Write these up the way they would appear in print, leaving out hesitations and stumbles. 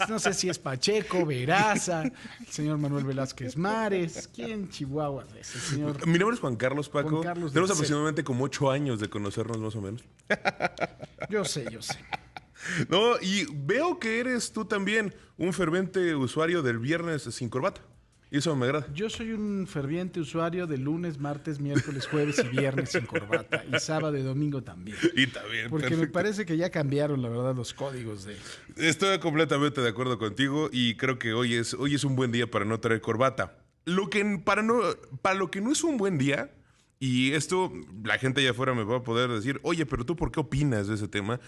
No sé si es Pacheco, Veraza, el señor Manuel Velázquez Mares. ¿Quién Chihuahua es? El señor Mi nombre es Juan Carlos, Paco. Juan Carlos Tenemos del C. aproximadamente como 8 años de conocernos más o menos. Yo sé, yo sé. No, y veo que eres tú también un ferviente usuario del viernes sin corbata. Y eso me agrada. Yo soy un ferviente usuario de lunes, martes, miércoles, jueves y viernes sin corbata. Y sábado y domingo también. Y también, Porque me perfecto. parece que ya cambiaron, la verdad, los códigos de... Estoy completamente de acuerdo contigo y creo que hoy es un buen día para no traer corbata. Para lo que no es un buen día, y esto la gente allá afuera me va a poder decir, oye, pero tú ¿por qué opinas de ese tema?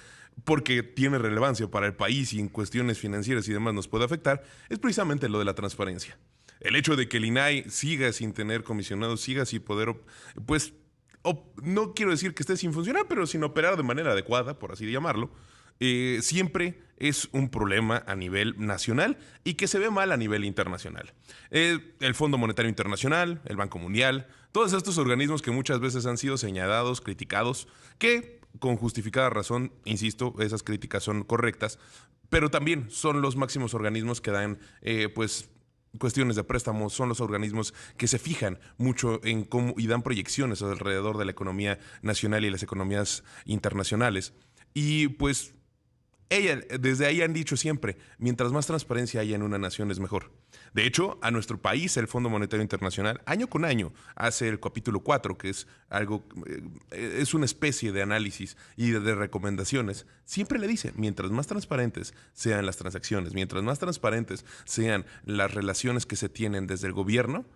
Porque tiene relevancia para el país y en cuestiones financieras y demás nos puede afectar, es precisamente lo de la transparencia. El hecho de que el INAI siga sin tener comisionados, siga sin poder, pues, no quiero decir que esté sin funcionar, pero sin operar de manera adecuada, por así llamarlo, siempre es un problema a nivel nacional y que se ve mal a nivel internacional. El Fondo Monetario Internacional, el Banco Mundial, todos estos organismos que muchas veces han sido señalados, criticados, que con justificada razón, insisto, esas críticas son correctas, pero también son los máximos organismos que dan, pues, cuestiones de préstamos, son los organismos que se fijan mucho en cómo y dan proyecciones alrededor de la economía nacional y las economías internacionales. Y pues desde ahí han dicho siempre, mientras más transparencia haya en una nación es mejor. De hecho, a nuestro país, el Fondo Monetario Internacional, año con año, hace el capítulo 4, que es algo, es una especie de análisis y de recomendaciones. Siempre le dice, mientras más transparentes sean las transacciones, mientras más transparentes sean las relaciones que se tienen desde el gobierno,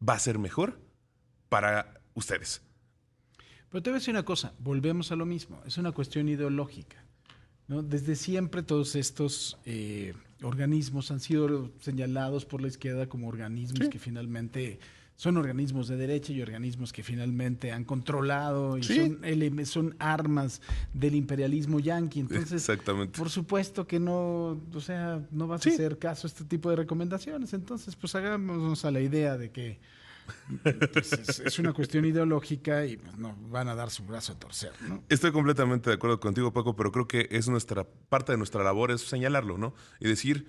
va a ser mejor para ustedes. Pero te voy a decir una cosa, volvemos a lo mismo, es una cuestión ideológica, ¿no? Desde siempre todos estos organismos han sido señalados por la izquierda como organismos que finalmente son organismos de derecha y organismos que finalmente han controlado y son armas del imperialismo yanqui. Entonces, exactamente. por supuesto que no, o sea, no vas a hacer caso a este tipo de recomendaciones. Entonces, pues hagámonos a la idea de que pues es una cuestión ideológica y pues, no van a dar su brazo a torcer, ¿no? Estoy completamente de acuerdo contigo, Paco, pero creo que es nuestra parte de nuestra labor es señalarlo, ¿no? Y decir,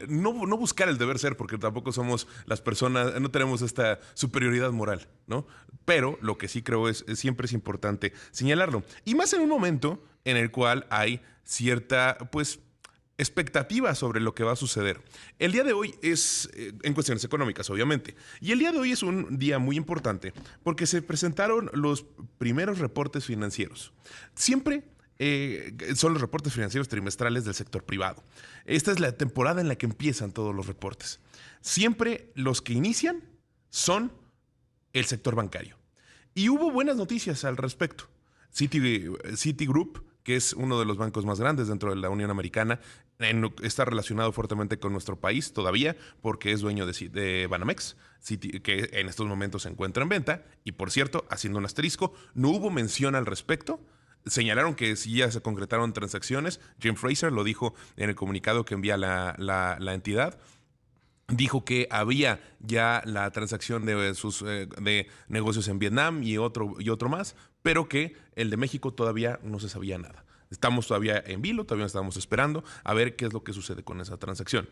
no buscar el deber ser, porque tampoco somos las personas, no tenemos esta superioridad moral, ¿no? Pero lo que sí creo siempre es importante señalarlo. Y más en un momento en el cual hay cierta, pues, expectativa sobre lo que va a suceder. El día de hoy es, en cuestiones económicas, obviamente, y el día de hoy es un día muy importante porque se presentaron los primeros reportes financieros. Siempre son los reportes financieros trimestrales del sector privado. Esta es la temporada en la que empiezan todos los reportes. Siempre los que inician son el sector bancario. Y hubo buenas noticias al respecto. Citigroup, que es uno de los bancos más grandes dentro de la Unión Americana, está relacionado fuertemente con nuestro país todavía porque es dueño de Banamex, que en estos momentos se encuentra en venta. Y por cierto, haciendo un asterisco, no hubo mención al respecto. Señalaron que sí ya se concretaron transacciones. Jim Fraser lo dijo en el comunicado que envía la entidad. Dijo que había ya la transacción de negocios en Vietnam y otro más, pero que el de México todavía no se sabía nada. Estamos todavía en vilo, todavía estamos esperando a ver qué es lo que sucede con esa transacción.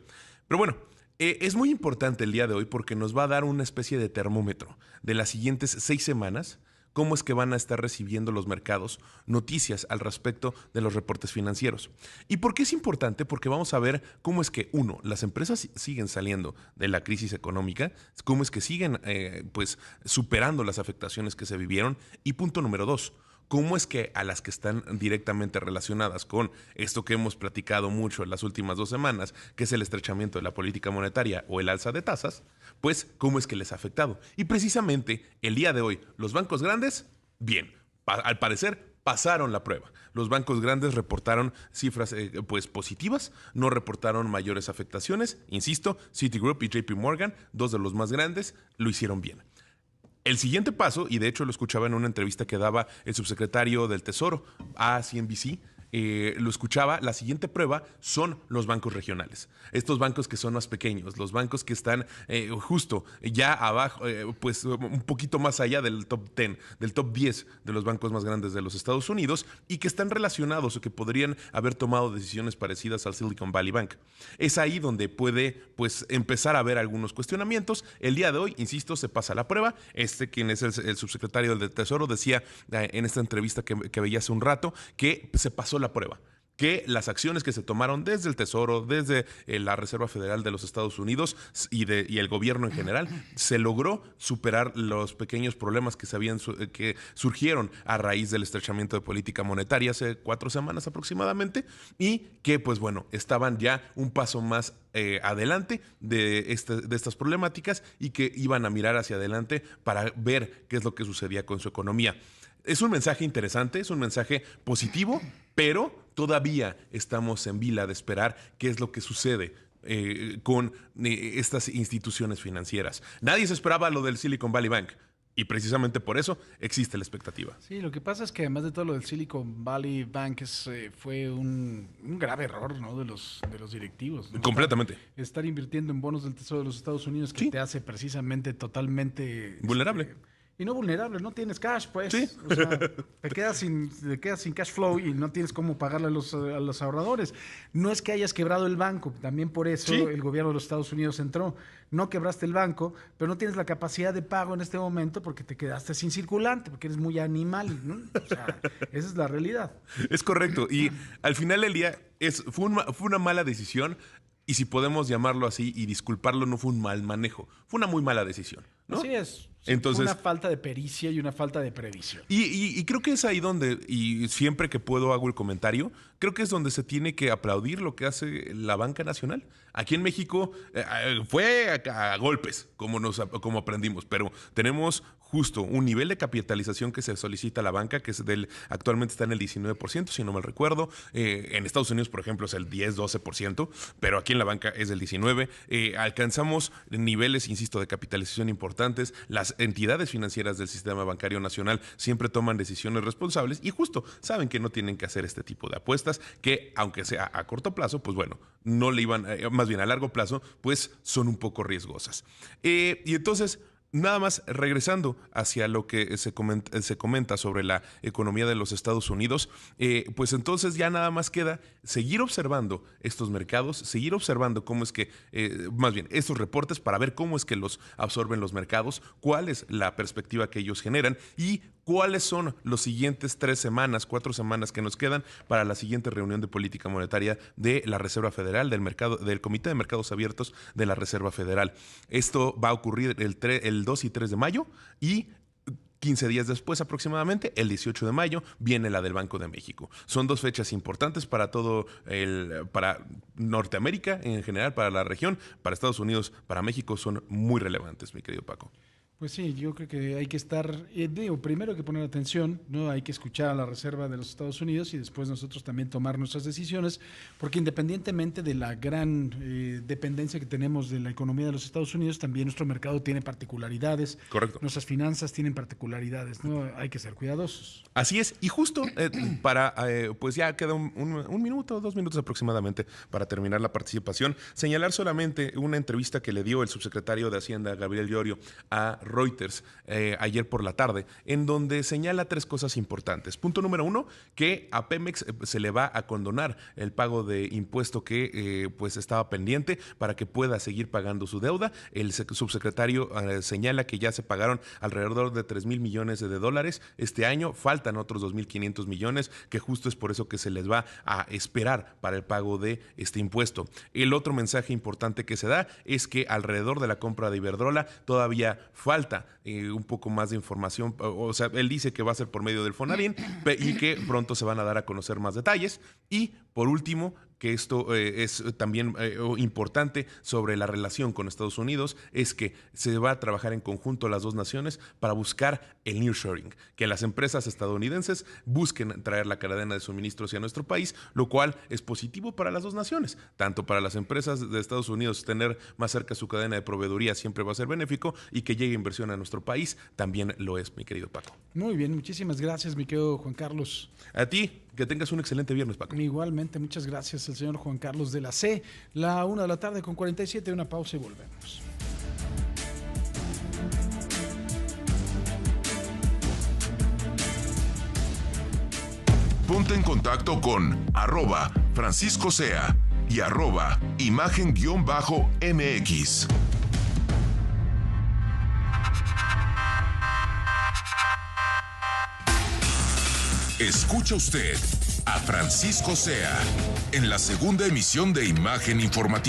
Pero bueno, es muy importante el día de hoy porque nos va a dar una especie de termómetro de las siguientes 6 semanas. ¿Cómo es que van a estar recibiendo los mercados noticias al respecto de los reportes financieros? ¿Y por qué es importante? Porque vamos a ver cómo es que, uno, las empresas siguen saliendo de la crisis económica, cómo es que siguen pues superando las afectaciones que se vivieron. Y punto número 2, cómo es que a las que están directamente relacionadas con esto que hemos platicado mucho en las últimas 2 semanas, que es el estrechamiento de la política monetaria o el alza de tasas, pues cómo es que les ha afectado. Y precisamente el día de hoy, los bancos grandes, bien, al parecer pasaron la prueba. Los bancos grandes reportaron cifras pues positivas, no reportaron mayores afectaciones. Insisto, Citigroup y JP Morgan, 2 de los más grandes, lo hicieron bien. El siguiente paso, y de hecho lo escuchaba en una entrevista que daba el subsecretario del Tesoro a CNBC, lo escuchaba, la siguiente prueba son los bancos regionales. Estos bancos que son más pequeños, los bancos que están justo ya abajo, pues un poquito más allá del top 10, del top 10 de los bancos más grandes de los Estados Unidos y que están relacionados o que podrían haber tomado decisiones parecidas al Silicon Valley Bank. Es ahí donde puede pues empezar a haber algunos cuestionamientos. El día de hoy, insisto, se pasa la prueba. Quien es el subsecretario del Tesoro, decía en esta entrevista que veía hace un rato que se pasó la prueba, que las acciones que se tomaron desde el Tesoro, desde la Reserva Federal de los Estados Unidos y el gobierno en general, se logró superar los pequeños problemas que surgieron a raíz del estrechamiento de política monetaria hace 4 semanas aproximadamente y que, pues bueno, estaban ya un paso más adelante de estas problemáticas y que iban a mirar hacia adelante para ver qué es lo que sucedía con su economía. Es un mensaje interesante, es un mensaje positivo, pero todavía estamos en vila de esperar qué es lo que sucede con estas instituciones financieras. Nadie se esperaba lo del Silicon Valley Bank. Y precisamente por eso existe la expectativa. Sí, lo que pasa es que además de todo lo del Silicon Valley Bank fue un grave error, ¿no? de los directivos, ¿no? Completamente. Estar invirtiendo en bonos del Tesoro de los Estados Unidos que te hace precisamente totalmente vulnerable. Y no vulnerable, no tienes cash, pues. Sí. O sea, te quedas sin cash flow y no tienes cómo pagarle a los ahorradores. No es que hayas quebrado el banco, también por eso el gobierno de los Estados Unidos entró. No quebraste el banco, pero no tienes la capacidad de pago en este momento porque te quedaste sin circulante, porque eres muy animal, ¿no? O sea, esa es la realidad. Es correcto. Y al final del día fue una mala decisión. Y si podemos llamarlo así y disculparlo, no fue un mal manejo. Fue una muy mala decisión, ¿no? Así es. Entonces, una falta de pericia y una falta de previsión. Y creo que es ahí donde, y siempre que puedo hago el comentario, creo que es donde se tiene que aplaudir lo que hace la banca nacional. Aquí en México fue a golpes, como aprendimos, pero tenemos justo un nivel de capitalización que se solicita a la banca, que actualmente está en el 19%, si no mal recuerdo. En Estados Unidos, por ejemplo, es el 10-12%, pero aquí en la banca es el 19%. Alcanzamos niveles, insisto, de capitalización importantes. Las entidades financieras del sistema bancario nacional siempre toman decisiones responsables y justo saben que no tienen que hacer este tipo de apuestas, que aunque sea a corto plazo, pues bueno, no le iban, más bien a largo plazo, pues son un poco riesgosas. Y entonces, nada más regresando hacia lo que se comenta sobre la economía de los Estados Unidos, pues entonces ya nada más queda seguir observando estos mercados, seguir observando cómo es que, más bien, estos reportes para ver cómo es que los absorben los mercados, cuál es la perspectiva que ellos generan y cuáles son los siguientes 3 semanas, 4 semanas que nos quedan para la siguiente reunión de política monetaria de la Reserva Federal, del Comité de Mercados Abiertos de la Reserva Federal. Esto va a ocurrir el 2 y 3 de mayo y 15 días después aproximadamente, el 18 de mayo, viene la del Banco de México. Son 2 fechas importantes para para Norteamérica en general, para la región, para Estados Unidos, para México, son muy relevantes, mi querido Paco. Pues sí, yo creo que hay que estar, primero hay que poner atención, ¿no? Hay que escuchar a la Reserva de los Estados Unidos y después nosotros también tomar nuestras decisiones, porque independientemente de la gran dependencia que tenemos de la economía de los Estados Unidos, también nuestro mercado tiene particularidades. Correcto. Nuestras finanzas tienen particularidades, ¿no? Hay que ser cuidadosos. Así es, y justo pues ya queda un minuto, 2 minutos aproximadamente para terminar la participación, señalar solamente una entrevista que le dio el subsecretario de Hacienda, Gabriel Llorio, a Reuters ayer por la tarde, en donde señala 3 cosas importantes. Punto número 1, que a Pemex se le va a condonar el pago de impuesto que pues estaba pendiente para que pueda seguir pagando su deuda. El subsecretario señala que ya se pagaron alrededor de $3,000 millones este año. Faltan otros 2,500 millones, que justo es por eso que se les va a esperar para el pago de este impuesto. El otro mensaje importante que se da es que alrededor de la compra de Iberdrola todavía falta un poco más de información. O sea, él dice que va a ser por medio del Fonadín y que pronto se van a dar a conocer más detalles. Y por último, que esto es también importante sobre la relación con Estados Unidos, es que se va a trabajar en conjunto las 2 naciones para buscar el nearshoring, que las empresas estadounidenses busquen traer la cadena de suministro hacia nuestro país, lo cual es positivo para las 2 naciones. Tanto para las empresas de Estados Unidos tener más cerca su cadena de proveeduría siempre va a ser benéfico, y que llegue inversión a nuestro país también lo es, mi querido Paco. Muy bien, muchísimas gracias, mi querido Juan Carlos. A ti, Que tengas un excelente viernes, Paco. Igualmente, muchas gracias al señor Juan Carlos de la C. 1:47, una pausa y volvemos. Ponte en contacto con @Francisco Sea y @imagen_MX. Escucha usted a Francisco Sea en la segunda emisión de Imagen Informativa.